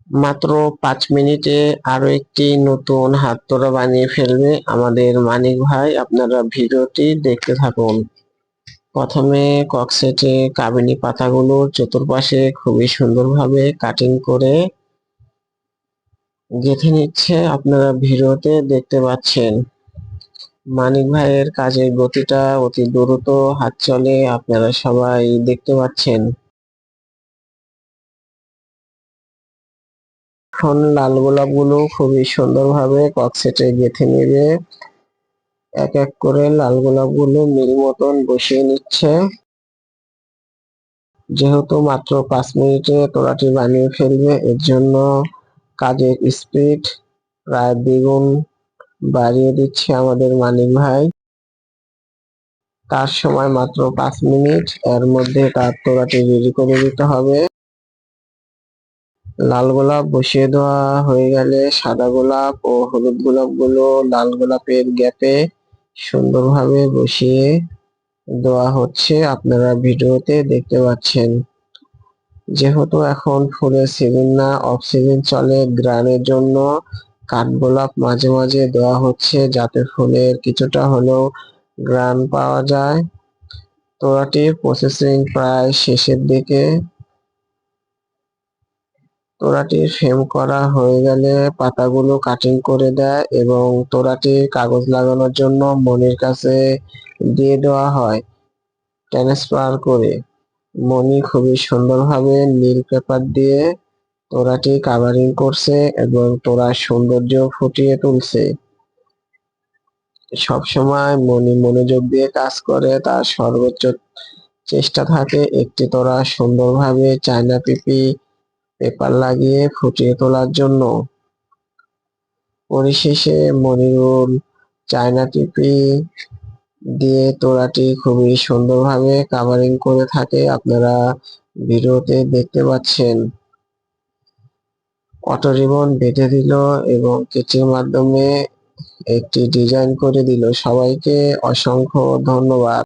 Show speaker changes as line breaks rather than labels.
মাত্র 5 মিনিটে আরো একটি নতুন হাতকড়া বানিয়ে ফেলবে আমাদের মানিক ভাই। আপনারা ভিডিওটি দেখতে থাকুন। প্রথমে ককসেটে কাবিনী পাতাগুলো চতুর্পাশে খুবই সুন্দরভাবে কাটিং করে গেঁথে নিচ্ছে, আপনারা ভিডিওতে দেখতে পাচ্ছেন। মানিক ভাইয়ের কাজের গতিটা অতি দ্রুত, হাত চলে, আপনারা সবাই দেখতে পাচ্ছেন। এখন লাল গোলাপ গুলো খুবই সুন্দরভাবে ককসেটে গেঁথে নেবে। এক এক করে লাল গোলাপ গুলো মিল মতন বসিয়ে নিচ্ছে। যেহেতু মাত্র 5 মিনিটে তোড়াটি বানিয়ে ফেলবে, এর জন্য কাজের স্পিড প্রায় দ্বিগুণ বাড়িয়ে দিচ্ছে আমাদের মানিক ভাই। তার সময় মাত্র 5 মিনিট, এর মধ্যে তার তোড়াটি রেডি করে দিতে হবে। লাল গোলাপ বসিয়ে দেওয়া হয়ে গেলে সাদা গোলাপ ও হলুদ গোলাপ গুলো লাল গোলাপের গ্যাপে সুন্দরভাবে বসিয়ে দেওয়া হচ্ছে, আপনারা ভিডিওতে দেখতে পাচ্ছেন। যেহেতু এখন ফুলের সিজন না, অফ সিজন চলে, গ্রানের জন্য কাঠগোলাপ মাঝে মাঝে দেওয়া হচ্ছে যাতে ফুলের কিছুটা হলেও গ্রান পাওয়া যায়। তোড়াটির প্রসেসিং প্রায় শেষের দিকে। তোড়াটি ফ্রেম করা হয়ে গেলে পাতাগুলো কাটিং করে দেয় এবং তোড়াটি কাগজ লাগানোর জন্য মনির কাছে দিয়ে দেওয়া হয় ট্রান্সফার করে। মনি খুবই সুন্দরভাবে নীল পেপার দিয়ে তোড়াটি কাভারিং করছে এবং তোড়ার সৌন্দর্য ফুটিয়ে তুলছে। সবসময় মনি মনোযোগ দিয়ে কাজ করে, তার সর্বোচ্চ চেষ্টা থাকে একটি তোড়া সুন্দরভাবে চায়না পিপি পেপার লাগিয়ে ফুটিয়ে তোলার জন্য। পরিশেষে মনিরুল চায়না পিপি দিয়ে তোড়াটি খুবই সুন্দরভাবে কাভারিং করে থাকে, আপনারা ভিডিওতে দেখতে পাচ্ছেন। অটো রিবন বেঁধে দিল এবং কেচির মাধ্যমে একটি ডিজাইন করে দিল। সবাইকে অসংখ্য ধন্যবাদ।